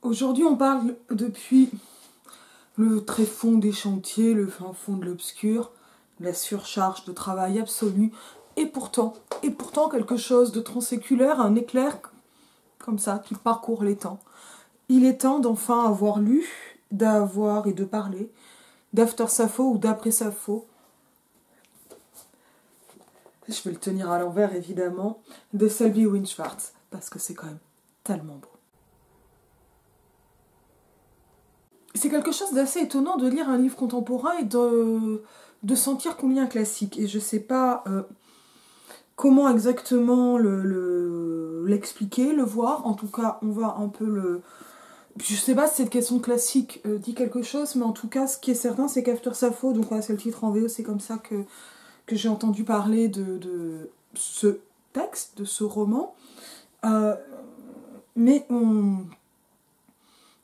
Aujourd'hui, on parle depuis le tréfonds des chantiers, le fin fond de l'obscur, la surcharge de travail absolue, et pourtant quelque chose de transséculaire, un éclair comme ça qui parcourt les temps. Il est temps d'enfin avoir lu, d'avoir et de parler d'After Sappho ou d'Après Sappho. Je vais le tenir à l'envers évidemment, de Selby Winschwartz, parce que c'est quand même tellement beau. C'est quelque chose d'assez étonnant de lire un livre contemporain et de sentir qu'on lit un classique. Et je sais pas comment exactement l'expliquer, le voir. En tout cas, on va un peu le... Je sais pas si cette question classique dit quelque chose, mais en tout cas, ce qui est certain, c'est qu'After Sappho, donc voilà, c'est le titre en VO, c'est comme ça que j'ai entendu parler de ce texte, de ce roman. Mais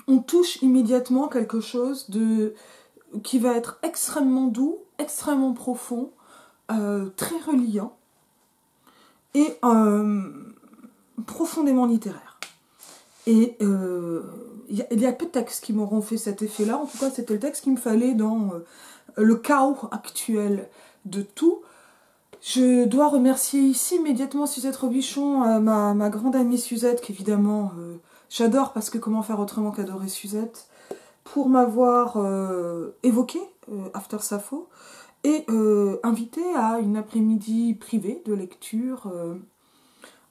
on touche immédiatement quelque chose qui va être extrêmement doux, extrêmement profond, très reliant et profondément littéraire. Et il y a peu de textes qui m'auront fait cet effet-là. En tout cas, c'était le texte qu'il me fallait dans le chaos actuel de tout. Je dois remercier ici immédiatement Suzette Robichon, ma grande amie Suzette, qu'évidemment j'adore parce que comment faire autrement qu'adorer Suzette, pour m'avoir évoqué After Sappho et invité à une après-midi privée de lecture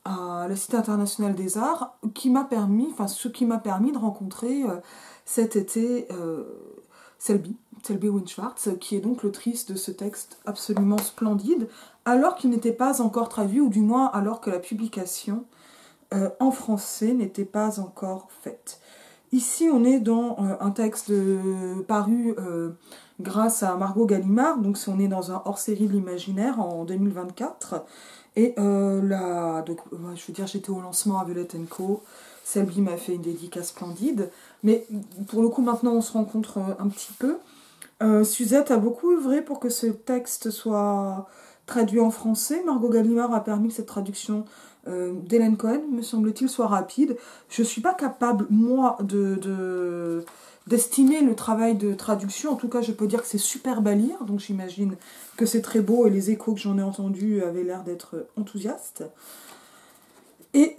à la Cité internationale des arts, ce qui m'a permis de rencontrer cet été Selby Winschwartz, qui est donc l'autrice de ce texte absolument splendide, alors qu'il n'était pas encore traduit, ou du moins alors que la publication en français n'était pas encore faite. Ici, on est dans un texte paru grâce à Margot Gallimard, donc on est dans un hors-série de l'imaginaire en 2024. Et je veux dire, j'étais au lancement à Violette & Co. Selby m'a fait une dédicace splendide. Mais pour le coup, maintenant, on se rencontre un petit peu. Suzette a beaucoup œuvré pour que ce texte soit traduit en français. Margot Gallimard a permis que cette traduction d'Hélène Cohen, me semble-t-il, soit rapide. Je ne suis pas capable, moi, d'estimer le travail de traduction. En tout cas, je peux dire que c'est superbe à lire, donc j'imagine que c'est très beau et les échos que j'en ai entendus avaient l'air d'être enthousiastes. Et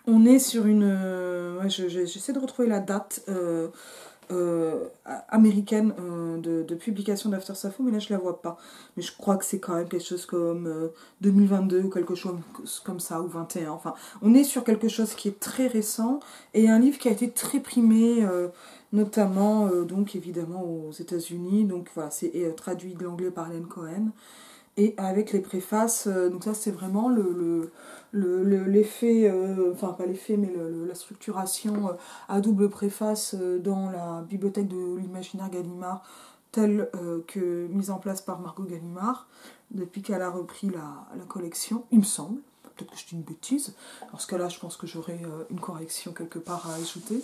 on est sur une... j'essaie de retrouver la date américaine de publication d'After Sappho, mais là je la vois pas. Mais je crois que c'est quand même quelque chose comme 2022 ou quelque chose comme ça, ou 21. Enfin, on est sur quelque chose qui est très récent et un livre qui a été très primé, notamment donc évidemment aux États-Unis. Donc voilà, c'est traduit de l'anglais par Hélène Cohen. Et avec les préfaces, donc ça c'est vraiment l'effet, enfin pas l'effet, mais la structuration à double préface dans la bibliothèque de l'imaginaire Gallimard, telle que mise en place par Margot Gallimard, depuis qu'elle a repris la collection, il me semble. Peut-être que je dis une bêtise. Dans ce cas-là, je pense que j'aurai une correction quelque part à ajouter.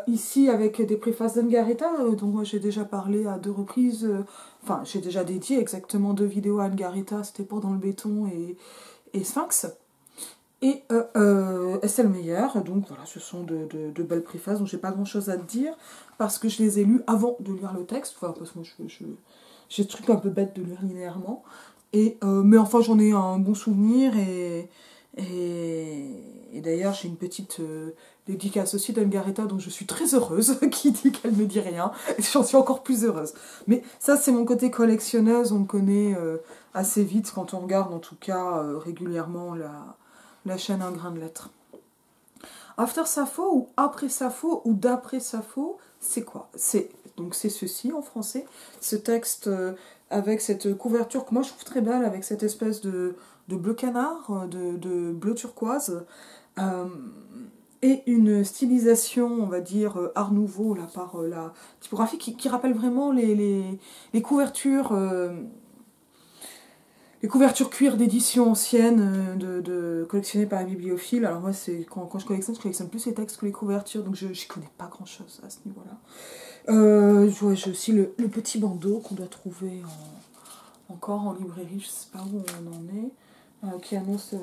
Ici, avec des préfaces d'Angarita, dont moi j'ai déjà parlé à 2 reprises, enfin j'ai déjà dédié exactement 2 vidéos à Angarita, c'était pour Dans le béton et Sphinx. Et S.L. Meyer, donc voilà, ce sont de belles préfaces, donc j'ai pas grand chose à te dire, parce que je les ai lues avant de lire le texte, enfin parce que moi j'ai ce truc un peu bête de lire linéairement, mais enfin j'en ai un bon souvenir, et d'ailleurs j'ai une petite dédicace aussi d'Angarita dont je suis très heureuse, qui dit qu'elle me dit rien, et j'en suis encore plus heureuse. Mais ça c'est mon côté collectionneuse, on me connaît assez vite quand on regarde en tout cas régulièrement la chaîne Un grain de lettres. After Sappho ou Après Sappho ou D'après Sappho, c'est quoi? C'est ceci en français, ce texte avec cette couverture que moi je trouve très belle, avec cette espèce de bleu canard, de bleu turquoise, et une stylisation, on va dire, art nouveau, là, par la typographie, qui rappelle vraiment les couvertures... les couvertures cuir d'édition ancienne collectionnées par un bibliophile. Alors moi, c'est quand je collectionne plus les textes que les couvertures, donc je n'y connais pas grand-chose à ce niveau-là. J'ai aussi le petit bandeau qu'on doit trouver encore en librairie, je ne sais pas où on en est, qui annonce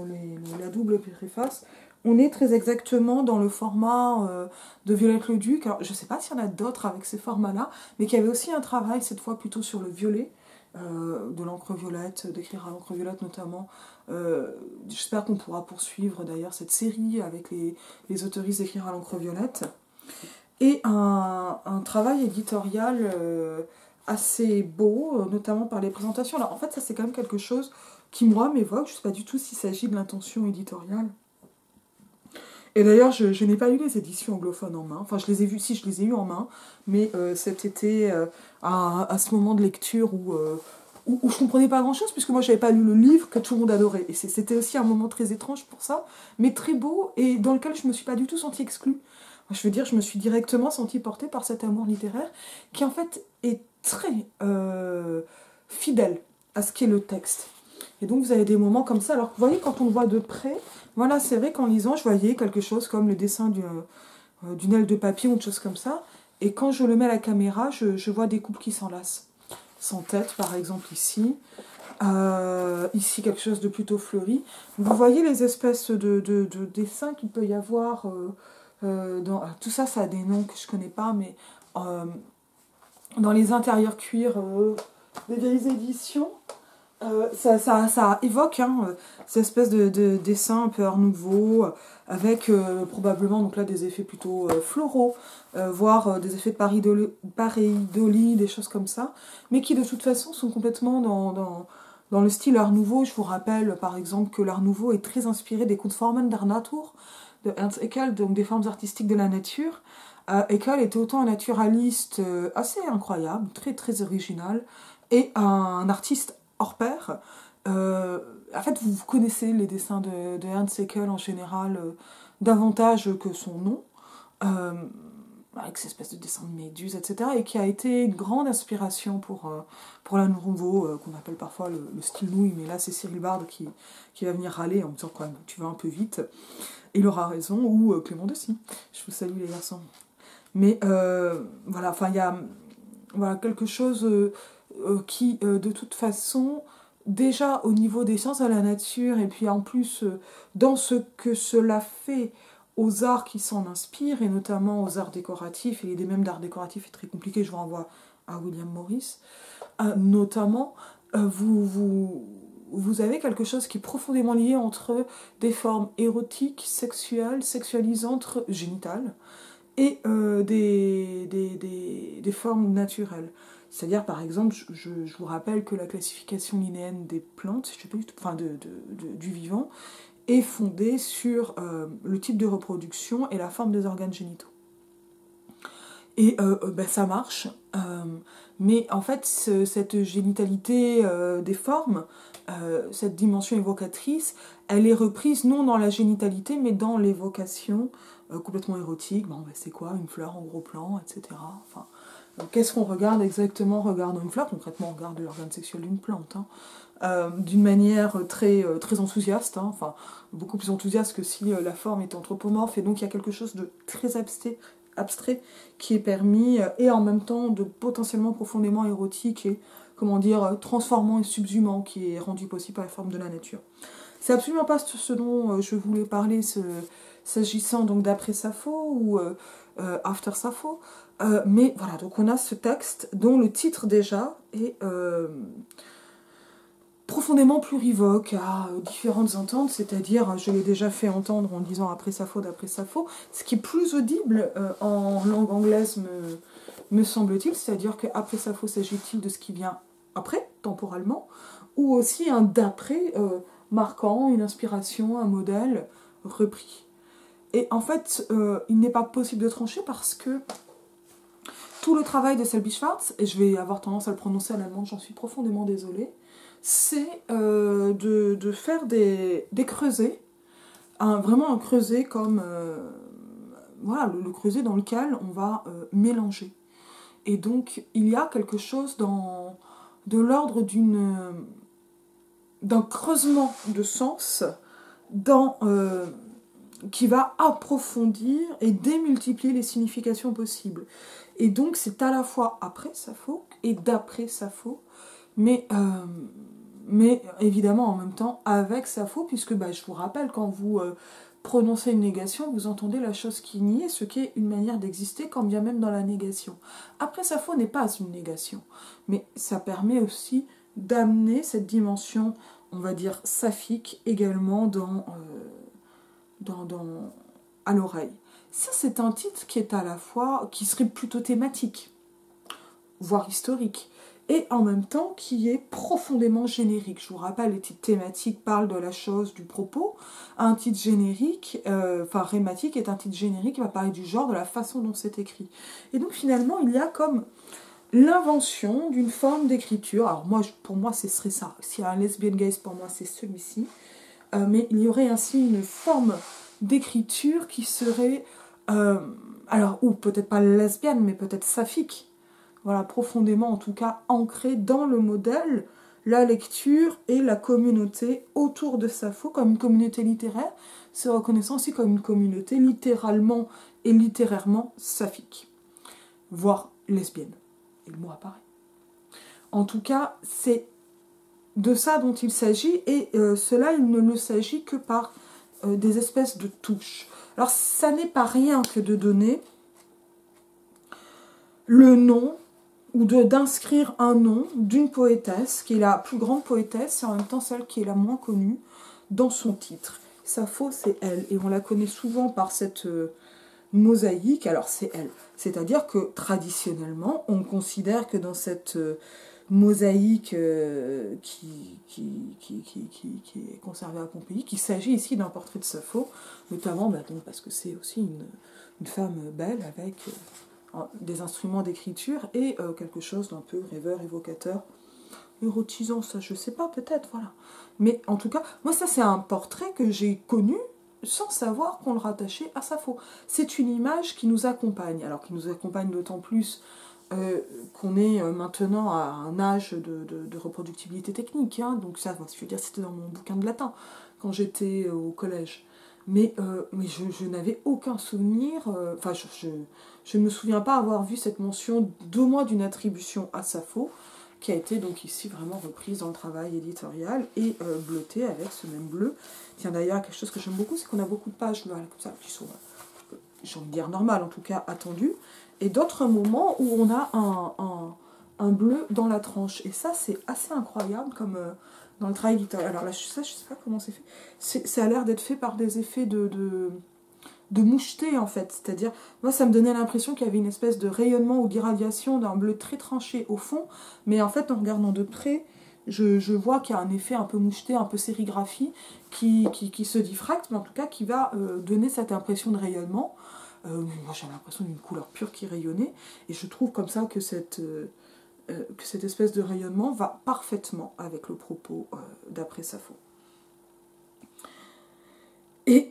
la double préface. on est très exactement dans le format de Violette Leduc. Alors, je ne sais pas s'il y en a d'autres avec ces formats-là, mais qu'il y avait aussi un travail, cette fois plutôt sur le violet, de l'encre violette, d'écrire à l'encre violette notamment. J'espère qu'on pourra poursuivre d'ailleurs cette série avec les autoristes d'écrire à l'encre violette. Et un travail éditorial assez beau, notamment par les présentations. Alors en fait, ça c'est quand même quelque chose qui, moi, m'évoque. Je ne sais pas du tout s'il s'agit de l'intention éditoriale. Et d'ailleurs, je n'ai pas eu les éditions anglophones en main. Enfin, je les ai vues, si, je les ai eues en main, mais cet été, à ce moment de lecture où je comprenais pas grand-chose, puisque moi, j'avais pas lu le livre que tout le monde adorait. Et c'était aussi un moment très étrange pour ça, mais très beau, et dans lequel je me suis pas du tout sentie exclue. Je veux dire, je me suis directement sentie portée par cet amour littéraire, qui en fait est très fidèle à ce qu'est le texte. Et donc vous avez des moments comme ça. Alors vous voyez, quand on le voit de près, voilà, c'est vrai qu'en lisant, je voyais quelque chose comme le dessin d'une aile de papillon, une chose comme ça. Et quand je le mets à la caméra, je vois des couples qui s'enlacent. Sans tête, par exemple, ici. Ici, quelque chose de plutôt fleuri. Vous voyez les espèces de dessins qu'il peut y avoir. Tout ça, ça a des noms que je connais pas, mais dans les intérieurs cuir des vieilles éditions, ça évoque ces espèces de dessins un peu art nouveau, avec probablement donc là des effets plutôt floraux, voire des effets de pareidolie, des choses comme ça, mais qui de toute façon sont complètement dans le style art nouveau. Je vous rappelle par exemple que l'art nouveau est très inspiré des Kunstformen der Natur de Ernst Haeckel, donc des formes artistiques de la nature. Haeckel était autant un naturaliste assez incroyable, très très original, et un artiste hors pair. En fait, vous connaissez les dessins de Ernst Haeckel en général davantage que son nom, avec ces espèces de dessins de méduses, etc., et qui a été une grande inspiration pour l'art nouveau, qu'on appelle parfois le style nouille, mais là c'est Cyril Bard qui va venir râler en me disant quand même tu vas un peu vite. Il aura raison, ou Clément Dessy. Je vous salue les garçons. Mais voilà, enfin il y a voilà, quelque chose qui, de toute façon, déjà au niveau des sciences de la nature, et puis en plus dans ce que cela fait aux arts qui s'en inspirent, et notamment aux arts décoratifs, et l'idée même d'art décoratif est très compliquée, je vous renvoie à William Morris, notamment, vous avez quelque chose qui est profondément lié entre des formes érotiques, sexuelles, sexualisantes, génitales, et des formes naturelles. C'est-à-dire, par exemple, je vous rappelle que la classification linéenne des plantes, je sais pas, enfin du vivant, est fondée sur le type de reproduction et la forme des organes génitaux. Et ça marche, mais en fait, cette génitalité des formes, cette dimension évocatrice, elle est reprise non dans la génitalité, mais dans l'évocation complètement érotique. Bon, c'est quoi une fleur en gros plan, etc. Enfin, qu'est-ce qu'on regarde exactement en regardant une fleur? Concrètement, on regarde l'organe sexuel d'une plante, d'une manière très, très enthousiaste, enfin, beaucoup plus enthousiaste que si la forme est anthropomorphe, et donc il y a quelque chose de très abstrait qui est permis, et en même temps de potentiellement profondément érotique et, comment dire, transformant et subsumant, qui est rendu possible par la forme de la nature. C'est absolument pas ce dont je voulais parler, s'agissant donc d'après Sappho ou After Sappho, mais voilà, donc on a ce texte dont le titre déjà est profondément plurivoque à différentes ententes, c'est-à-dire, je l'ai déjà fait entendre en disant après Sappho, d'après Sappho, ce qui est plus audible en langue anglaise, me semble-t-il, c'est-à-dire qu'après Sappho, s'agit-il de ce qui vient après, temporellement, ou aussi un d'après marquant une inspiration, un modèle repris. Et en fait, il n'est pas possible de trancher parce que tout le travail de Selby Schwartz, et je vais avoir tendance à le prononcer à l'allemande, j'en suis profondément désolée, c'est de faire des creusets, vraiment un creuset comme voilà, le creuset dans lequel on va mélanger. Et donc il y a quelque chose de l'ordre d'un creusement de sens qui va approfondir et démultiplier les significations possibles. Et donc c'est à la fois après Sappho et d'après Sappho, mais évidemment en même temps avec Sappho, puisque je vous rappelle, quand vous prononcer une négation, vous entendez la chose qui nie est, ce qui est une manière d'exister, quand bien même dans la négation. Après Sappho n'est pas une négation, mais ça permet aussi d'amener cette dimension, on va dire, saphique également à l'oreille. Ça, c'est un titre qui est à la fois, qui serait plutôt thématique, voire historique, et en même temps qui est profondément générique. Je vous rappelle, les titres thématiques parlent de la chose, du propos. Un titre générique, rhématique est un titre générique qui va parler du genre, de la façon dont c'est écrit. Et donc finalement, il y a comme l'invention d'une forme d'écriture. Alors moi, pour moi, ce serait ça. S'il y a un lesbian gaze, pour moi, c'est celui-ci. Mais il y aurait ainsi une forme d'écriture qui serait, ou peut-être pas lesbienne, mais peut-être saphique. Voilà, profondément en tout cas ancrée dans le modèle, la lecture et la communauté autour de Sappho, comme une communauté littéraire, se reconnaissant aussi comme une communauté littéralement et littérairement saphique, voire lesbienne. Et le mot apparaît. En tout cas, c'est de ça dont il s'agit, et cela, il ne le s'agit que par des espèces de touches. Alors, ça n'est pas rien que de donner le nom, ou d'inscrire un nom d'une poétesse, qui est la plus grande poétesse, et en même temps celle qui est la moins connue, dans son titre. Sappho, c'est elle, et on la connaît souvent par cette mosaïque, alors c'est elle. C'est-à-dire que, traditionnellement, on considère que dans cette mosaïque qui est conservée à Pompéi, qu'il s'agit ici d'un portrait de Sappho, notamment parce que c'est aussi une femme belle avec des instruments d'écriture et quelque chose d'un peu rêveur, évocateur, érotisant, ça je sais pas, peut-être, voilà. Mais en tout cas, moi ça c'est un portrait que j'ai connu sans savoir qu'on le rattachait à Sappho. C'est une image qui nous accompagne, alors qui nous accompagne d'autant plus qu'on est maintenant à un âge de reproductibilité technique, hein, donc ça, je veux dire, c'était dans mon bouquin de latin, quand j'étais au collège. Mais je n'avais aucun souvenir, je ne me souviens pas avoir vu cette mention d'au moins d'une attribution à Sappho, qui a été donc ici vraiment reprise dans le travail éditorial et bleutée avec ce même bleu. Tiens, d'ailleurs, quelque chose que j'aime beaucoup, c'est qu'on a beaucoup de pages comme ça, qui sont, j'ai envie de dire normales, en tout cas attendues, et d'autres moments où on a un bleu dans la tranche. Et ça, c'est assez incroyable comme dans le travail éditorial. Alors là, ça, je sais pas comment c'est fait. Ça a l'air d'être fait par des effets de moucheté, en fait. C'est-à-dire, moi, ça me donnait l'impression qu'il y avait une espèce de rayonnement ou d'irradiation d'un bleu très tranché au fond. Mais en fait, en regardant de près, je vois qu'il y a un effet un peu moucheté, un peu sérigraphie, qui se diffracte, mais en tout cas qui va donner cette impression de rayonnement. Moi, j'ai l'impression d'une couleur pure qui rayonnait. Et je trouve comme ça que cette espèce de rayonnement va parfaitement avec le propos d'après Sappho. Et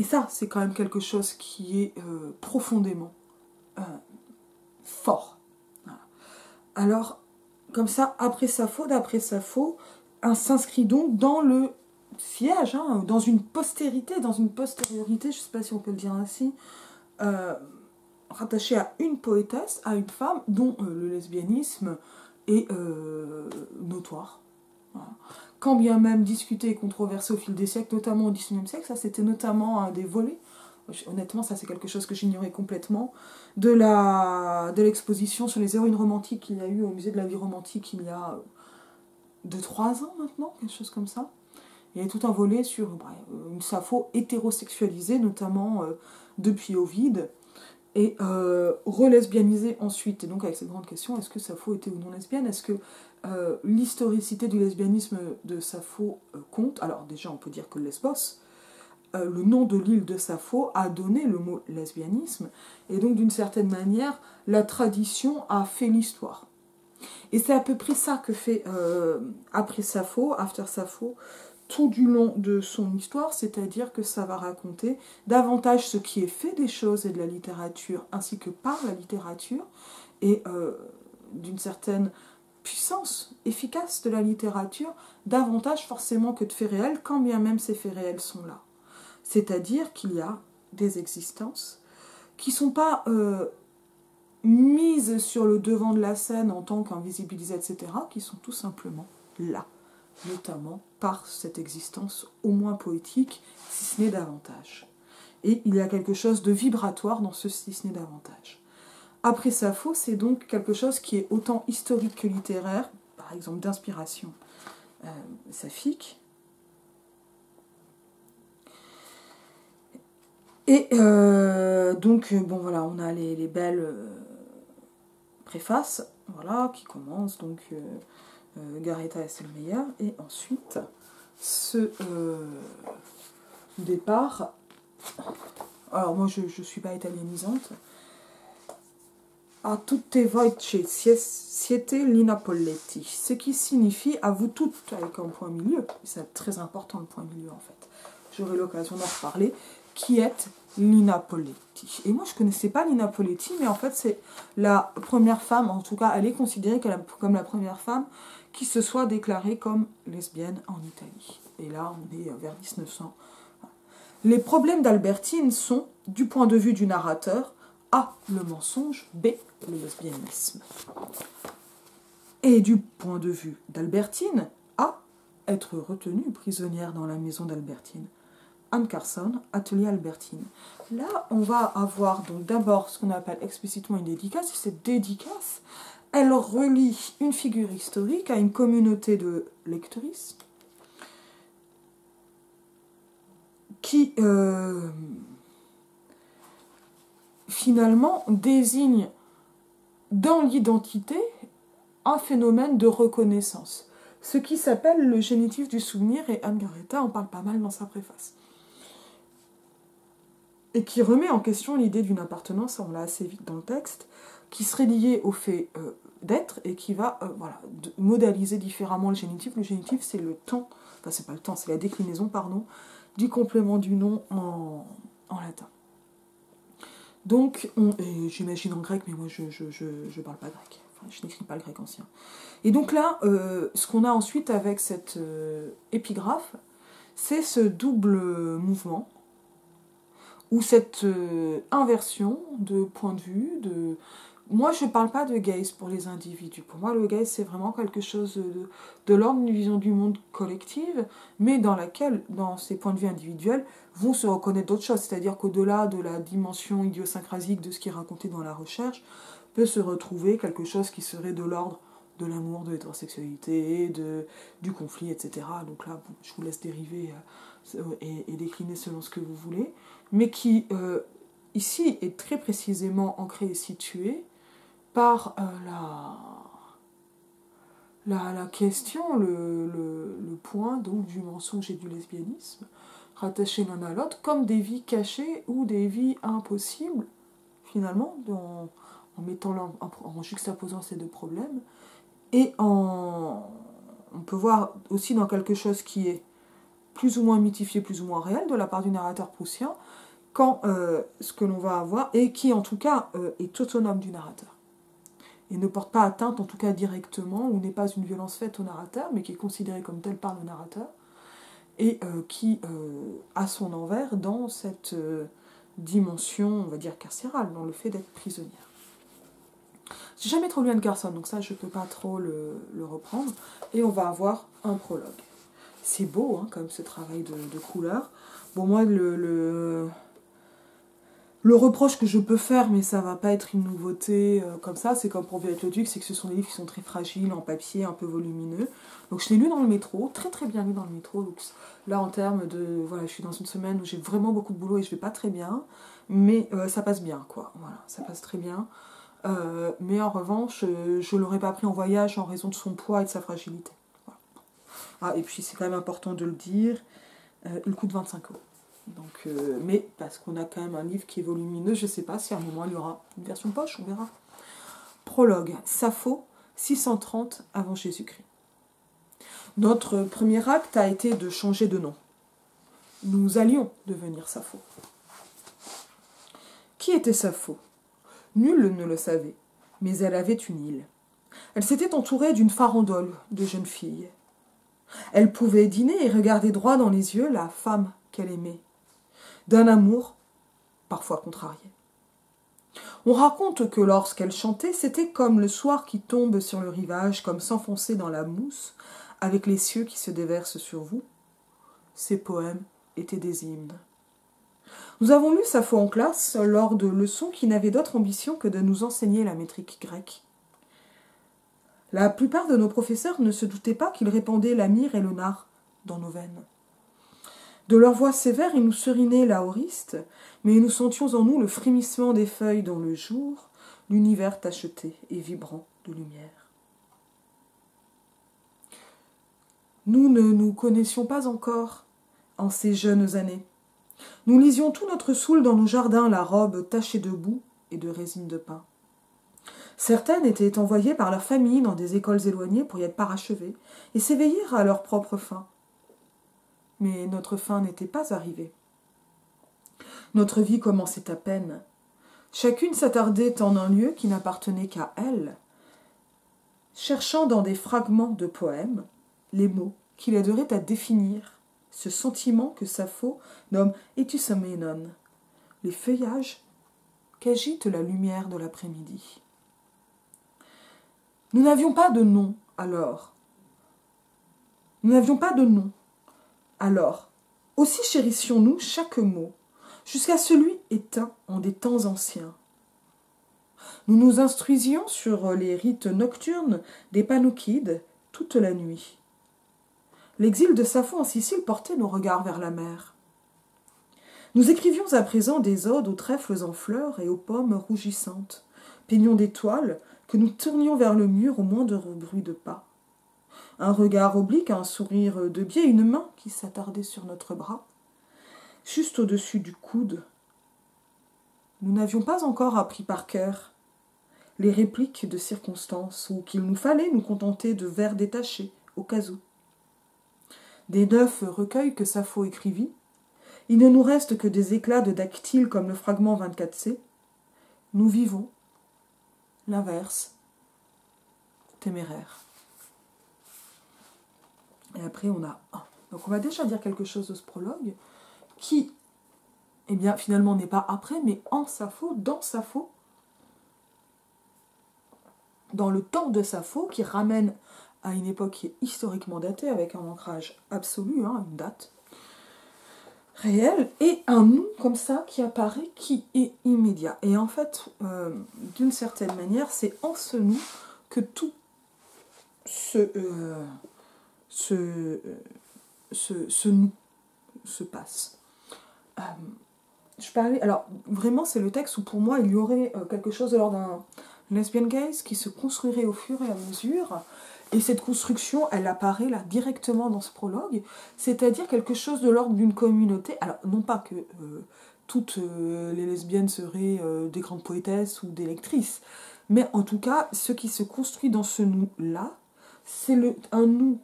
ça, c'est quand même quelque chose qui est profondément fort. Voilà. Alors, comme ça, d'après Sappho, s'inscrit donc dans le siège, hein, dans une postériorité, je ne sais pas si on peut le dire ainsi, rattachée à une poétesse, à une femme dont le lesbianisme est notoire. Voilà. Quand bien même discuté et controversé au fil des siècles, notamment au XIXe siècle, ça c'était notamment un des volets, honnêtement ça c'est quelque chose que j'ignorais complètement, de l'exposition sur les héroïnes romantiques qu'il y a eu au musée de la vie romantique il y a 2-3 ans maintenant, quelque chose comme ça. Il y a tout un volet sur une Sappho hétérosexualisée, notamment depuis Ovide, et relesbianisée ensuite. Et donc avec cette grande question, est-ce que Sappho était ou non lesbienne? Est-ce que l'historicité du lesbianisme de Sappho compte? Alors déjà, on peut dire que Lesbos, le nom de l'île de Sappho, a donné le mot lesbianisme, et donc d'une certaine manière, la tradition a fait l'histoire. Et c'est à peu près ça que fait après Sappho, After Sappho, tout du long de son histoire, c'est-à-dire que ça va raconter davantage ce qui est fait des choses et de la littérature, ainsi que par la littérature, et d'une certaine puissance efficace de la littérature, davantage forcément que de faits réels, quand bien même ces faits réels sont là. C'est-à-dire qu'il y a des existences qui ne sont pas mises sur le devant de la scène en tant qu'invisibilisées, etc., qui sont tout simplement là, notamment par cette existence au moins poétique, si ce n'est davantage. Et il y a quelque chose de vibratoire dans ce si ce n'est davantage. Après Sappho, c'est donc quelque chose qui est autant historique que littéraire, par exemple d'inspiration saphique. Et donc, bon voilà, on a les belles préfaces, voilà, qui commencent, donc Garetta est le meilleur, et ensuite, ce départ, alors moi je ne suis pas italianisante, a tutte voce siete Linapolletti, ce qui signifie à vous toutes, avec un point milieu, c'est très important le point milieu en fait, j'aurai l'occasion d'en reparler, qui est Lina Poletti. Et moi je ne connaissais pas Lina Poletti, mais en fait c'est la première femme, en tout cas elle est considérée comme la première femme qui se soit déclarée comme lesbienne en Italie. Et là on est vers 1900. Les problèmes d'Albertine sont, du point de vue du narrateur, A, le mensonge, B, le lesbianisme. Et du point de vue d'Albertine, A, être retenue prisonnière dans la maison d'Albertine. Anne Carson, Atelier Albertine. Là, on va avoir donc d'abord ce qu'on appelle explicitement une dédicace, et cette dédicace, elle relie une figure historique à une communauté de lectrices qui finalement désigne dans l'identité un phénomène de reconnaissance, ce qui s'appelle le génitif du souvenir, et Anne Garetta en parle pas mal dans sa préface. Et qui remet en question l'idée d'une appartenance, on l'a assez vite dans le texte, qui serait liée au fait d'être et qui va modaliser différemment le génitif. Le génitif, c'est le temps, enfin c'est pas le temps, c'est la déclinaison, pardon, du complément du nom en latin. Donc, j'imagine en grec, mais moi je parle pas grec, enfin, je n'écris pas le grec ancien. Et donc là, ce qu'on a ensuite avec cette épigraphe, c'est ce double mouvement, ou cette inversion de point de vue. Moi, je ne parle pas de gaze pour les individus. Pour moi, le gaze, c'est vraiment quelque chose de l'ordre d'une vision du monde collective, mais dans laquelle, dans ces points de vue individuels, vont se reconnaître d'autres choses. C'est-à-dire qu'au-delà de la dimension idiosyncrasique de ce qui est raconté dans la recherche, peut se retrouver quelque chose qui serait de l'ordre de l'amour, de l'hétérosexualité, du conflit, etc. Donc là, bon, je vous laisse dériver et décliner selon ce que vous voulez, mais qui, ici, est très précisément ancré et situé par la question, le point donc, du mensonge et du lesbianisme, rattachés l'un à l'autre, comme des vies cachées ou des vies impossibles, finalement, en juxtaposant ces deux problèmes, et on peut voir aussi dans quelque chose qui est plus ou moins mythifié, plus ou moins réel, de la part du narrateur proustien, quand ce que l'on va avoir, et qui en tout cas est autonome du narrateur, et ne porte pas atteinte, en tout cas directement, ou n'est pas une violence faite au narrateur, mais qui est considérée comme telle par le narrateur, et qui a son envers dans cette dimension, on va dire, carcérale, dans le fait d'être prisonnière. J'ai jamais trop lu Anne Carson, donc ça je peux pas trop le reprendre, et on va avoir un prologue. C'est beau, hein, comme ce travail de couleur. Bon, moi, le reproche que je peux faire, mais ça va pas être une nouveauté comme ça, c'est comme pour Violette le Duc, c'est que ce sont des livres qui sont très fragiles, en papier, un peu volumineux. Donc je l'ai lu dans le métro, très très bien lu dans le métro. Donc là, en termes de... Voilà, je suis dans une semaine où j'ai vraiment beaucoup de boulot et je vais pas très bien, mais ça passe bien, quoi. Voilà, ça passe très bien. Mais en revanche, je l'aurais pas pris en voyage en raison de son poids et de sa fragilité. Voilà. Ah, et puis c'est quand même important de le dire, il coûte 25 €. Donc, mais parce qu'on a quand même un livre qui est volumineux, je ne sais pas si à un moment il y aura une version poche, on verra. Prologue, Sappho, 630 avant Jésus-Christ. Notre premier acte a été de changer de nom. Nous allions devenir Sappho. Qui était Sappho ? Nul ne le savait, mais elle avait une île. Elle s'était entourée d'une farandole de jeunes filles. Elle pouvait dîner et regarder droit dans les yeux la femme qu'elle aimait, d'un amour parfois contrarié. On raconte que lorsqu'elle chantait, c'était comme le soir qui tombe sur le rivage, comme s'enfoncer dans la mousse, avec les cieux qui se déversent sur vous. Ces poèmes étaient des hymnes. Nous avons lu Sappho en classe lors de leçons qui n'avaient d'autre ambition que de nous enseigner la métrique grecque. La plupart de nos professeurs ne se doutaient pas qu'ils répandaient la myrrhe et le nard dans nos veines. De leur voix sévère, ils nous serinaient l'aoriste, mais nous sentions en nous le frémissement des feuilles dans le jour, l'univers tacheté et vibrant de lumière. Nous ne nous connaissions pas encore en ces jeunes années. Nous lisions tout notre soul dans nos jardins, la robe tachée de boue et de résine de pin. Certaines étaient envoyées par leur famille dans des écoles éloignées pour y être parachevées et s'éveiller à leur propre fin. Mais notre fin n'était pas arrivée. Notre vie commençait à peine. Chacune s'attardait en un lieu qui n'appartenait qu'à elle, cherchant dans des fragments de poèmes les mots qui l'aideraient à définir ce sentiment que Sappho nomme Etusomenon, les feuillages qu'agite la lumière de l'après-midi. Nous n'avions pas de nom alors. Alors, aussi chérissions-nous chaque mot, jusqu'à celui éteint en des temps anciens. Nous nous instruisions sur les rites nocturnes des Panoukides toute la nuit. L'exil de Sappho en Sicile portait nos regards vers la mer. Nous écrivions à présent des odes aux trèfles en fleurs et aux pommes rougissantes, peignons d'étoiles que nous tournions vers le mur au moindre bruit de pas. Un regard oblique, un sourire de biais, une main qui s'attardait sur notre bras, juste au-dessus du coude. Nous n'avions pas encore appris par cœur les répliques de circonstances ou qu'il nous fallait nous contenter de vers détachés au cas où. Des 9 recueils que Sappho écrivit, il ne nous reste que des éclats de dactyle comme le fragment 24c. Nous vivons l'inverse téméraire. Et après, on a un. Donc, on va déjà dire quelque chose de ce prologue qui, eh bien, finalement, n'est pas après, mais en Sappho, dans le temps de Sappho, qui ramène à une époque qui est historiquement datée, avec un ancrage absolu, une date réelle, et un nous, comme ça, qui apparaît, qui est immédiat. Et en fait, d'une certaine manière, c'est en ce nous que tout ce nous se passe. Alors, vraiment, c'est le texte où, pour moi, il y aurait quelque chose de l'ordre d'un lesbian gaze qui se construirait au fur et à mesure. Et cette construction, elle apparaît là directement dans ce prologue, c'est-à-dire quelque chose de l'ordre d'une communauté. Alors, non pas que toutes les lesbiennes seraient des grandes poétesses ou des lectrices, mais en tout cas, ce qui se construit dans ce nous-là, c'est un nous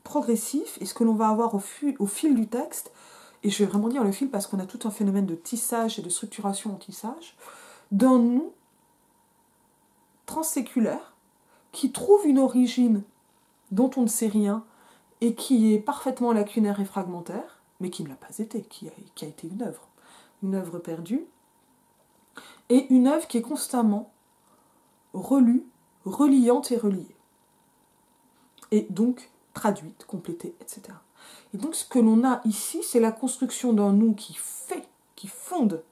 progressif, et ce que l'on va avoir au fil du texte, et je vais vraiment dire le fil parce qu'on a tout un phénomène de tissage et de structuration en tissage, d'un nous transséculaire qui trouve une origine dont on ne sait rien et qui est parfaitement lacunaire et fragmentaire, mais qui ne l'a pas été, qui a été une œuvre perdue, et une œuvre qui est constamment relue, reliante et reliée, et donc traduite, complétée, etc. Et donc ce que l'on a ici, c'est la construction d'un nous qui fonde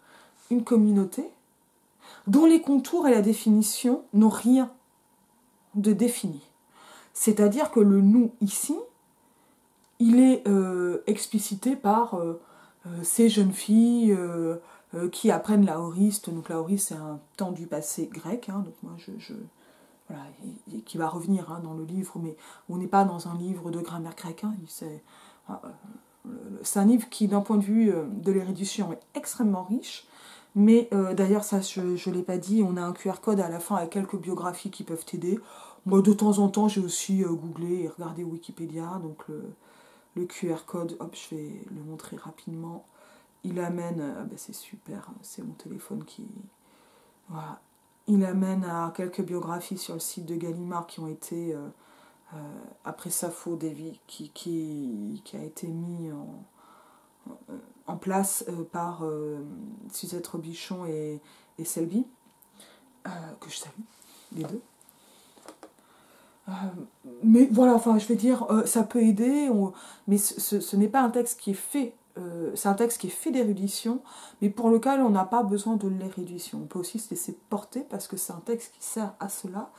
une communauté dont les contours et la définition n'ont rien de défini. C'est-à-dire que le nous ici, il est explicité par ces jeunes filles qui apprennent l'aoriste. Donc l'aoriste, c'est un temps du passé grec, donc moi voilà, et qui va revenir dans le livre, mais on n'est pas dans un livre de grammaire grecque. C'est un livre qui, d'un point de vue de l'érudition, est extrêmement riche, mais d'ailleurs, ça, je ne l'ai pas dit, on a un QR code à la fin avec quelques biographies qui peuvent t'aider. Moi, de temps en temps, j'ai aussi googlé et regardé Wikipédia, donc le QR code, hop, je vais le montrer rapidement. Il amène, c'est super, c'est mon téléphone qui... Voilà. Il amène à quelques biographies sur le site de Gallimard qui ont été, après Sappho, qui a été mis en place par Suzette Robichon et Selby, que je salue, les deux. Mais voilà, enfin, je vais dire, ça peut aider, mais ce n'est pas un texte qui est fait, c'est un texte qui est fait d'érudition, mais pour lequel on n'a pas besoin de l'érudition. On peut aussi se laisser porter parce que c'est un texte qui sert à cela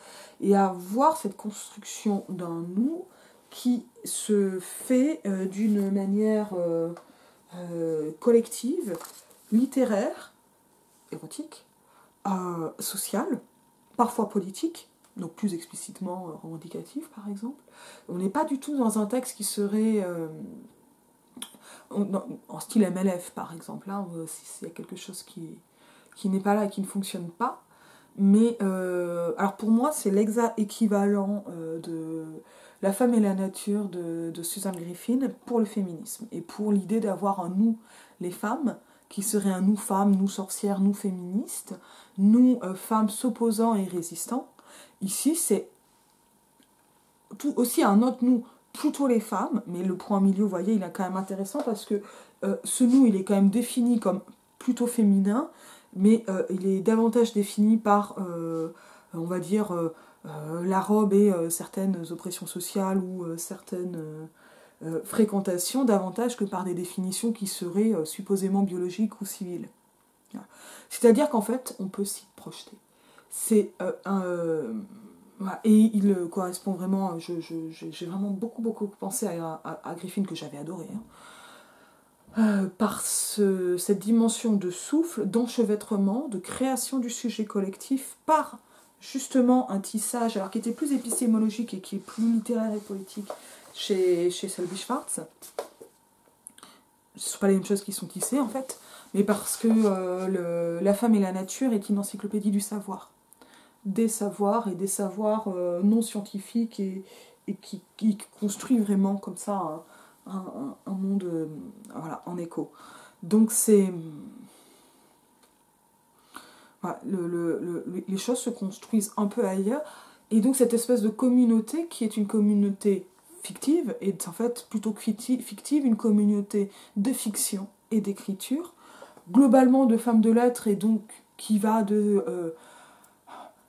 et à voir cette construction d'un nous qui se fait d'une manière collective, littéraire, érotique, sociale, parfois politique, donc plus explicitement revendicatif par exemple. On n'est pas du tout dans un texte qui serait en style MLF par exemple, là, s'il y a quelque chose qui n'est pas là et qui ne fonctionne pas. Mais alors pour moi c'est l'exact équivalent de La femme et la nature de Suzanne Griffin pour le féminisme et pour l'idée d'avoir un nous les femmes qui serait un nous femmes, nous sorcières, nous féministes, nous femmes s'opposant et résistant. Ici c'est tout aussi un autre nous, plutôt les femmes, mais le point milieu, vous voyez, il est quand même intéressant parce que ce nous, il est quand même défini comme plutôt féminin, mais il est davantage défini par, on va dire, la robe et certaines oppressions sociales ou certaines fréquentations, davantage que par des définitions qui seraient supposément biologiques ou civiles. C'est-à-dire qu'en fait, on peut s'y projeter. C'est voilà. Et il correspond vraiment, j'ai vraiment beaucoup pensé à Griffin que j'avais adoré, par cette dimension de souffle, d'enchevêtrement, de création du sujet collectif par justement un tissage, alors qui était plus épistémologique et qui est plus littéraire et poétique chez Selby Schwartz. Ce ne sont pas les mêmes choses qui sont tissées en fait, mais parce que La femme et la nature est une encyclopédie du savoir. Des savoirs et des savoirs non scientifiques et qui construit vraiment comme ça un monde voilà, en écho. Donc c'est... Voilà, les choses se construisent un peu ailleurs et donc cette espèce de communauté qui est une communauté fictive est en fait plutôt que fictive, une communauté de fiction et d'écriture, globalement de femmes de lettres et donc qui va de...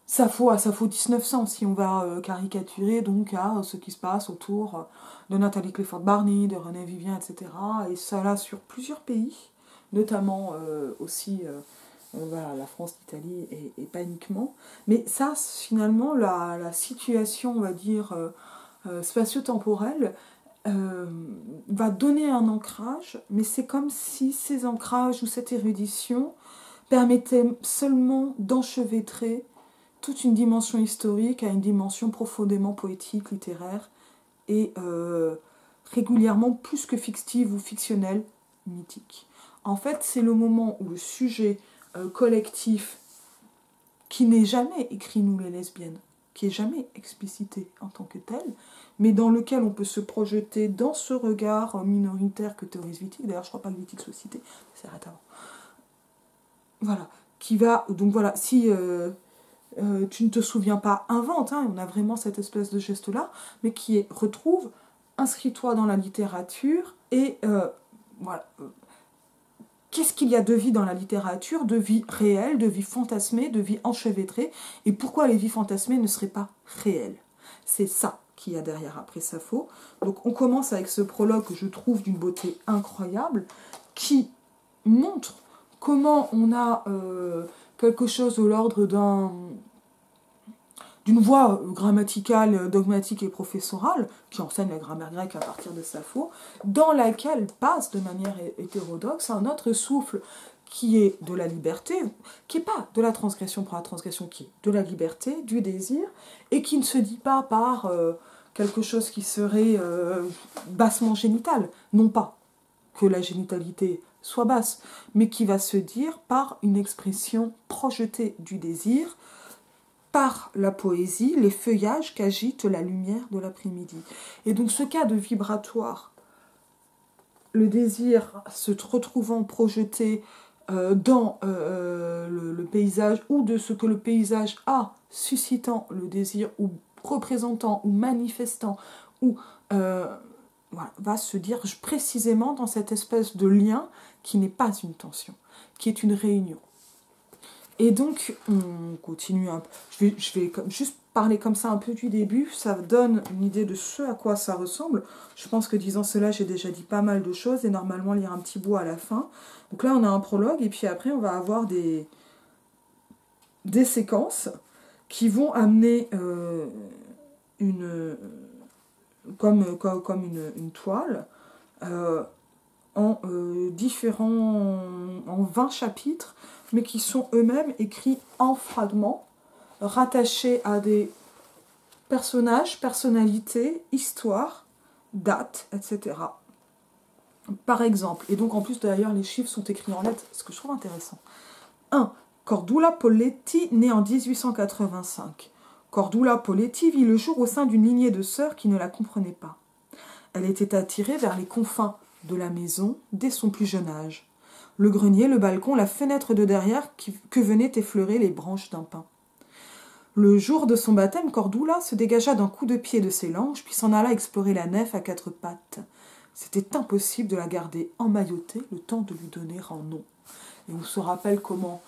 Sappho à Sappho 1900, si on va caricaturer donc à ce qui se passe autour de Nathalie Clifford Barney, de René Vivien, etc. Et ça là sur plusieurs pays, notamment aussi voilà, la France, l'Italie et pas uniquement. Mais ça, finalement, la situation, on va dire, spatio-temporelle, va donner un ancrage, mais c'est comme si ces ancrages ou cette érudition permettaient seulement d'enchevêtrer toute une dimension historique à une dimension profondément poétique, littéraire et régulièrement plus que fictive ou fictionnelle, mythique. En fait, c'est le moment où le sujet collectif, qui n'est jamais écrit nous les lesbiennes, qui est jamais explicité en tant que tel, mais dans lequel on peut se projeter dans ce regard minoritaire que théorise Wittig. D'ailleurs, je ne crois pas que Wittig soit cité, ça s'arrête avant. Voilà, qui va... Donc voilà, si... tu ne te souviens pas, invente, hein, on a vraiment cette espèce de geste-là, mais qui est, retrouve, inscris-toi dans la littérature, et voilà. Qu'est-ce qu'il y a de vie dans la littérature, de vie réelle, de vie fantasmée, de vie enchevêtrée, et pourquoi les vies fantasmées ne seraient pas réelles? C'est ça qu'il y a derrière après Sappho. Donc on commence avec ce prologue que je trouve d'une beauté incroyable, qui montre comment on a... quelque chose de l'ordre d'une voie grammaticale, dogmatique et professorale, qui enseigne la grammaire grecque à partir de Sappho, dans laquelle passe de manière hétérodoxe un autre souffle qui est de la liberté, qui n'est pas de la transgression pour la transgression, qui est de la liberté, du désir, et qui ne se dit pas par quelque chose qui serait bassement génital, non pas que la génitalité soit basse, mais qui va se dire par une expression projetée du désir, par la poésie, les feuillages qu'agite la lumière de l'après-midi. Et donc ce cas de vibratoire, le désir se retrouvant projeté dans le paysage, ou de ce que le paysage a, suscitant le désir, ou représentant, ou manifestant, ou... voilà, va se dire précisément dans cette espèce de lien qui n'est pas une tension, qui est une réunion. Et donc, on continue un peu. Je vais juste parler comme ça un peu du début, ça donne une idée de ce à quoi ça ressemble. Je pense que disant cela, j'ai déjà dit pas mal de choses et normalement lire un petit bout à la fin. Donc là, on a un prologue et puis après, on va avoir des séquences qui vont amener comme une toile en 20 chapitres, mais qui sont eux-mêmes écrits en fragments, rattachés à des personnages, personnalités, histoires, dates, etc. Par exemple, et donc en plus d'ailleurs les chiffres sont écrits en lettres, ce que je trouve intéressant. 1. Cordula Poletti, née en 1885. Cordula Poletti vit le jour au sein d'une lignée de sœurs qui ne la comprenaient pas. Elle était attirée vers les confins de la maison dès son plus jeune âge. Le grenier, le balcon, la fenêtre de derrière que venaient effleurer les branches d'un pin. Le jour de son baptême, Cordula se dégagea d'un coup de pied de ses langes, puis s'en alla explorer la nef à 4 pattes. C'était impossible de la garder emmaillotée le temps de lui donner un nom. Et on se rappelle comment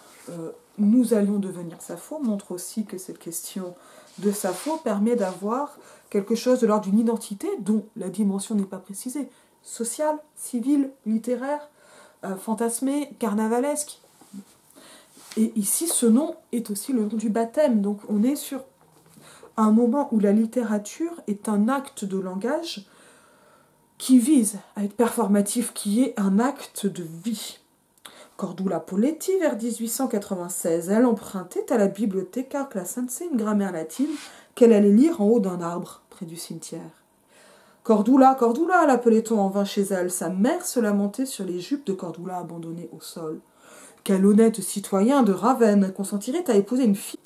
nous allions devenir Sappho, montre aussi que cette question de Sappho permet d'avoir quelque chose de l'ordre d'une identité dont la dimension n'est pas précisée, sociale, civile, littéraire, fantasmée, carnavalesque. Et ici, ce nom est aussi le nom du baptême. Donc on est sur un moment où la littérature est un acte de langage qui vise à être performatif, qui est un acte de vie. Cordula Poletti, vers 1896, elle empruntait à la Bibliotheca Classense une grammaire latine qu'elle allait lire en haut d'un arbre, près du cimetière. Cordula, Cordula, l'appelait-on en vain chez elle. Sa mère se lamentait sur les jupes de Cordula abandonnées au sol. Quel honnête citoyen de Ravenne consentirait à épouser une fille.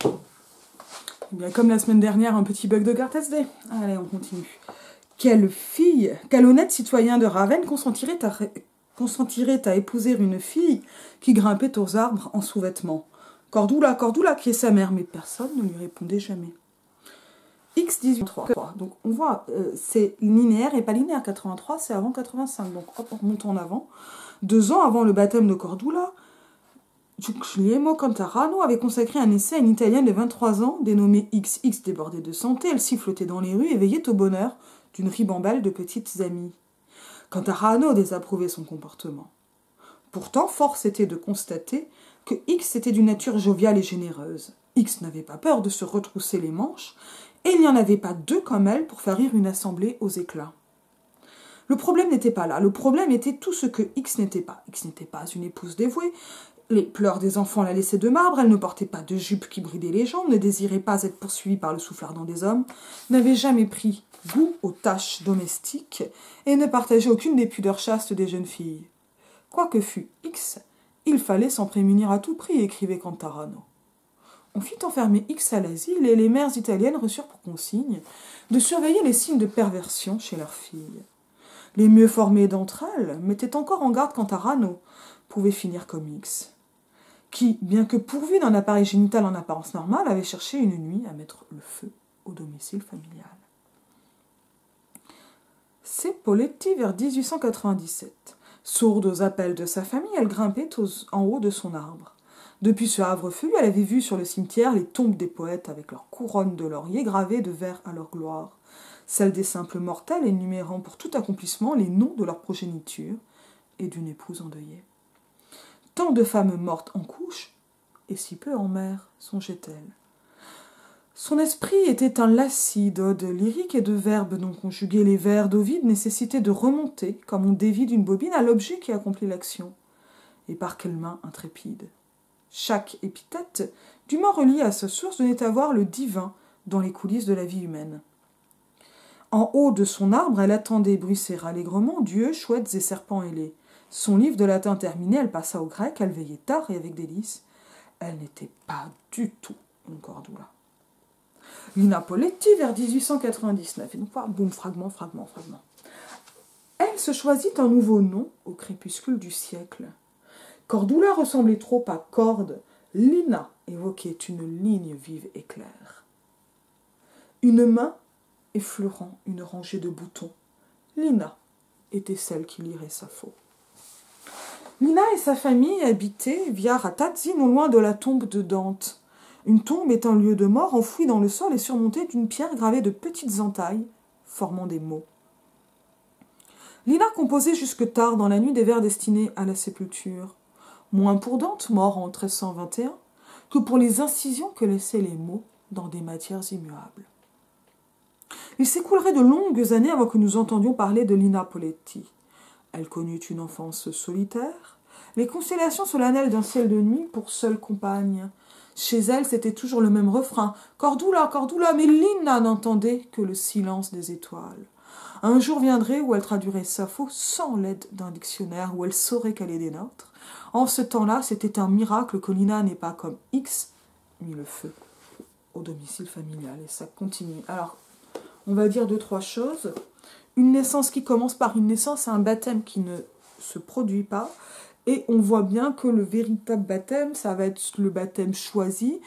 Eh bien, comme la semaine dernière, un petit bug de carte SD. Allez, on continue. Quel honnête citoyen de Ravenne consentirait à épouser une fille qui grimpait aux arbres en sous-vêtements. Cordula, Cordula, qui est sa mère, mais personne ne lui répondait jamais. X18.3. Donc on voit, c'est linéaire et pas linéaire. 83, c'est avant 85. Donc hop, on remonte en avant. 2 ans avant le baptême de Cordula, Guglielmo Cantarano avait consacré un essai à une Italienne de 23 ans, dénommée XX, débordée de santé. Elle sifflotait dans les rues et veillait au bonheur d'une ribambelle de petites amies. Cantarano désapprouvait son comportement. Pourtant, force était de constater que X était d'une nature joviale et généreuse. X n'avait pas peur de se retrousser les manches, et il n'y en avait pas 2 comme elle pour faire rire une assemblée aux éclats. Le problème n'était pas là, le problème était tout ce que X n'était pas. X n'était pas une épouse dévouée, les pleurs des enfants la laissaient de marbre, elle ne portait pas de jupe qui bridait les jambes, ne désirait pas être poursuivie par le souffle ardent des hommes, n'avait jamais pris goût aux tâches domestiques et ne partageait aucune des pudeurs chastes des jeunes filles. Quoi que fût X, il fallait s'en prémunir à tout prix, écrivait Cantarano. On fit enfermer X à l'asile et les mères italiennes reçurent pour consigne de surveiller les signes de perversion chez leurs filles. Les mieux formées d'entre elles mettaient encore en garde Cantarano, pouvait finir comme X, qui, bien que pourvu d'un appareil génital en apparence normale, avait cherché une nuit à mettre le feu au domicile familial. C'est Poletti vers 1897. Sourde aux appels de sa famille, elle grimpait en haut de son arbre. Depuis ce havre feu, elle avait vu sur le cimetière les tombes des poètes avec leurs couronnes de laurier gravées de vers à leur gloire, celles des simples mortels énumérant pour tout accomplissement les noms de leur progéniture et d'une épouse endeuillée. Tant de femmes mortes en couche, et si peu en mer, songeait-elle. Son esprit était un lacis d'odes lyriques et de verbes non conjugués. Les vers d'Ovide nécessitaient de remonter, comme on dévide une bobine, à l'objet qui accomplit l'action. Et par quelle main intrépide. Chaque épithète, dûment reliée à sa source, donnait à voir le divin dans les coulisses de la vie humaine. En haut de son arbre, elle attendait bruisser allègrement dieux, chouettes et serpents ailés. Son livre de latin terminé, elle passa au grec, elle veillait tard et avec délice. Elle n'était pas du tout une Cordula. Lina Poletti, vers 1899. Et donc, boum, fragment. Elle se choisit un nouveau nom au crépuscule du siècle. Cordula ressemblait trop à corde. Lina évoquait une ligne vive et claire. Une main effleurant une rangée de boutons. Lina était celle qui lirait Sappho. Lina et sa famille habitaient via Ratazzi, non loin de la tombe de Dante. Une tombe est un lieu de mort enfoui dans le sol et surmonté d'une pierre gravée de petites entailles, formant des mots. Lina composait jusque tard dans la nuit des vers destinés à la sépulture, moins pour Dante, mort en 1321, que pour les incisions que laissaient les mots dans des matières immuables. Il s'écoulerait de longues années avant que nous entendions parler de Lina Poletti. Elle connut une enfance solitaire, les constellations solennelles d'un ciel de nuit pour seule compagne. Chez elle, c'était toujours le même refrain. « Cordula, Cordula !» Mais Lina n'entendait que le silence des étoiles. Un jour viendrait où elle traduirait Sappho sans l'aide d'un dictionnaire, où elle saurait qu'elle est des nôtres. En ce temps-là, c'était un miracle que Lina n'ait pas, comme X, mis le feu au domicile familial. Et ça continue. Alors, on va dire 2-3 choses. Une naissance qui commence par une naissance, c'est un baptême qui ne se produit pas. Et on voit bien que le véritable baptême, ça va être le baptême choisi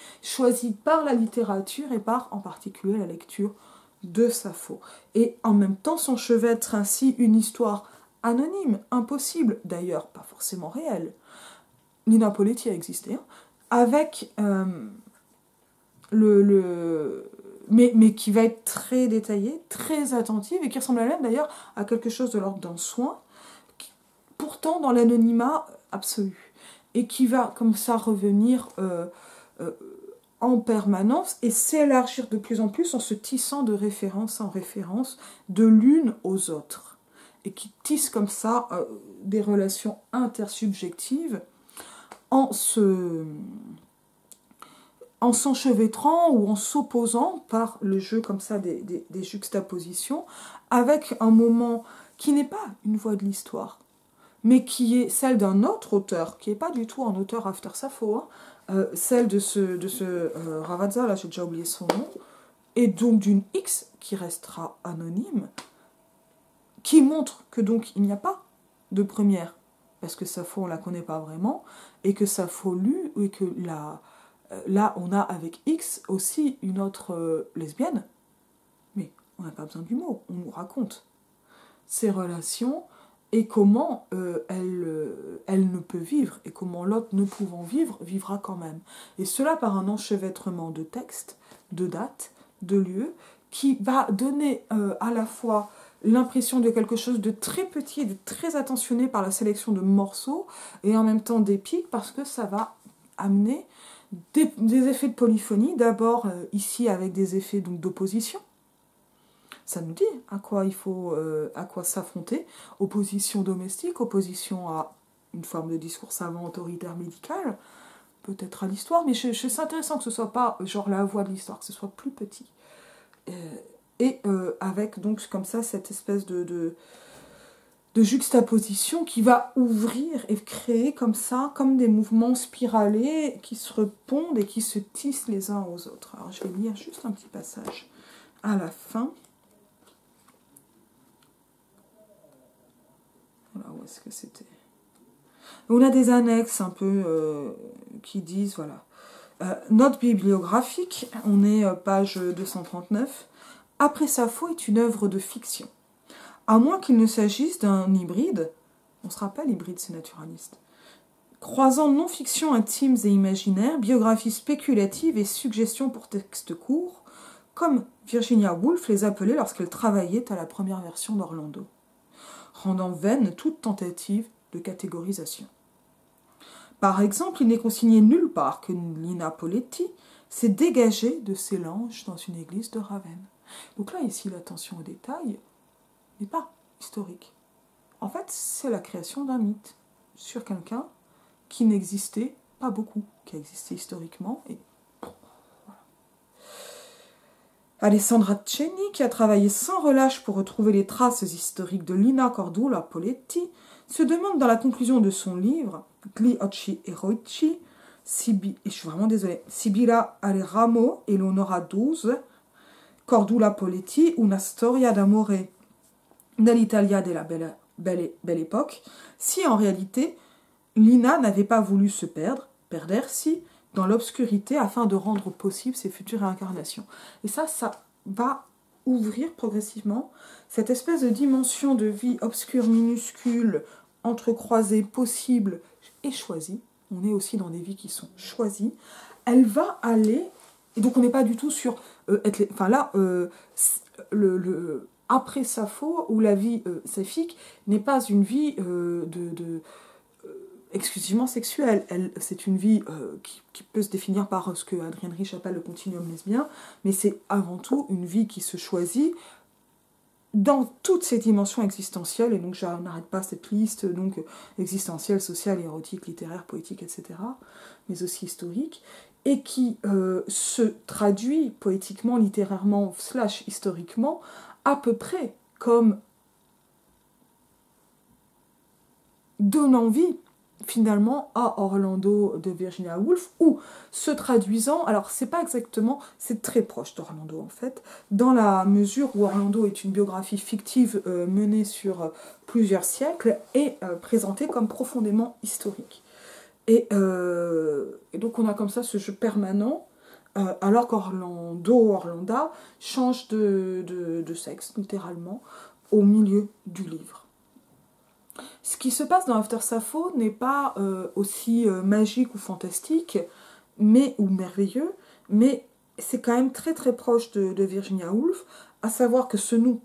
par la littérature et par, en particulier, la lecture de Sappho. Et en même temps, s'enchevêtre ainsi une histoire anonyme, impossible, d'ailleurs pas forcément réelle. Lina Poletti a existé, hein, avec mais qui va être très détaillée, très attentive, et qui ressemble à même d'ailleurs à quelque chose de l'ordre d'un soin, pourtant dans l'anonymat absolu, et qui va comme ça revenir en permanence et s'élargir de plus en plus en se tissant de référence en référence de l'une aux autres, et qui tisse comme ça des relations intersubjectives en s'enchevêtrant ou en s'opposant par le jeu comme ça des juxtapositions, avec un moment qui n'est pas une voix de l'histoire, mais qui est celle d'un autre auteur, qui n'est pas du tout un auteur after Sappho, hein, celle de ce Ravazza, là j'ai déjà oublié son nom, et donc d'une X qui restera anonyme, qui montre que donc il n'y a pas de première, parce que Sappho on la connaît pas vraiment, et que Sappho lu, et que là on a avec X aussi une autre lesbienne, mais on n'a pas besoin du mot, on nous raconte ces relations, et comment elle ne peut vivre, et comment l'autre ne pouvant vivre, vivra quand même. Et cela par un enchevêtrement de textes, de dates, de lieux, qui va donner à la fois l'impression de quelque chose de très petit et de très attentionné par la sélection de morceaux, et en même temps d'épique, parce que ça va amener des effets de polyphonie, d'abord ici avec des effets donc d'opposition. Ça nous dit à quoi s'affronter. Opposition domestique, opposition à une forme de discours savant autoritaire médical, peut-être à l'histoire, mais c'est intéressant que ce soit pas genre la voix de l'histoire, que ce soit plus petit. Et avec donc comme ça cette espèce de juxtaposition qui va ouvrir et créer comme ça, comme des mouvements spiralés qui se répondent et qui se tissent les uns aux autres. Alors je vais lire juste un petit passage à la fin. Voilà, où est-ce que c'était ? On a des annexes un peu qui disent, voilà. Note bibliographique, on est page 239. Après Sappho est une œuvre de fiction. À moins qu'il ne s'agisse d'un hybride, on se rappelle, hybride c'est naturaliste, croisant non-fiction intimes et imaginaires, biographie spéculative et suggestions pour textes courts, comme Virginia Woolf les appelait lorsqu'elle travaillait à la première version d'Orlando, rendant vaine toute tentative de catégorisation. Par exemple, il n'est consigné nulle part que Lina Poletti s'est dégagée de ses langes dans une église de Ravenne. Donc là, ici, l'attention au détail n'est pas historique. En fait, c'est la création d'un mythe sur quelqu'un qui n'existait pas beaucoup, qui a existé historiquement. Et voilà. Alessandra Ceni, qui a travaillé sans relâche pour retrouver les traces historiques de Lina Cordula Poletti, se demande dans la conclusion de son livre Gli occhi eroici, et je suis vraiment désolée, Sibilla al ramo e l'onora 12, Cordula Poletti, una storia d'amore dall'Italia della belle époque, si en réalité Lina n'avait pas voulu se perdersi dans l'obscurité afin de rendre possible ses futures réincarnations. Et ça va ouvrir progressivement cette espèce de dimension de vie obscure, minuscule, entrecroisée, possible et choisie, on est aussi dans des vies qui sont choisies, elle va aller, et donc on n'est pas du tout sur enfin là, après Sappho, où la vie saphique n'est pas une vie exclusivement sexuelle. C'est une vie qui peut se définir par ce que Adrienne Rich appelle le continuum lesbien, mais c'est avant tout une vie qui se choisit dans toutes ses dimensions existentielles, et donc je n'arrête pas cette liste, donc existentielle, sociale, érotique, littéraire, poétique, etc., mais aussi historique, et qui se traduit poétiquement, littérairement, / historiquement, à peu près comme donnant vie finalement à Orlando de Virginia Woolf, ou se traduisant, alors c'est pas exactement, c'est très proche d'Orlando en fait, dans la mesure où Orlando est une biographie fictive menée sur plusieurs siècles et présentée comme profondément historique. Et donc on a comme ça ce jeu permanent, alors Orlanda change de sexe, littéralement, au milieu du livre. Ce qui se passe dans After Sappho n'est pas aussi magique ou fantastique, ou merveilleux, mais c'est quand même très très proche de Virginia Woolf, à savoir que ce nous,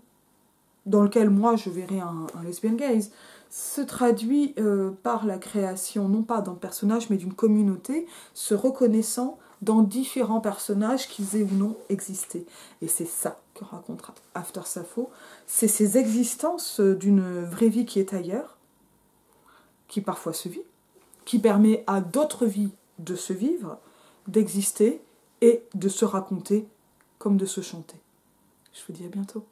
dans lequel moi je verrais un lesbian gaze, se traduit par la création, non pas d'un personnage, mais d'une communauté, se reconnaissant dans différents personnages qu'ils aient ou non existé. Et c'est ça que raconte After Sappho, c'est ces existences d'une vraie vie qui est ailleurs, qui parfois se vit, qui permet à d'autres vies de se vivre, d'exister et de se raconter comme de se chanter. Je vous dis à bientôt.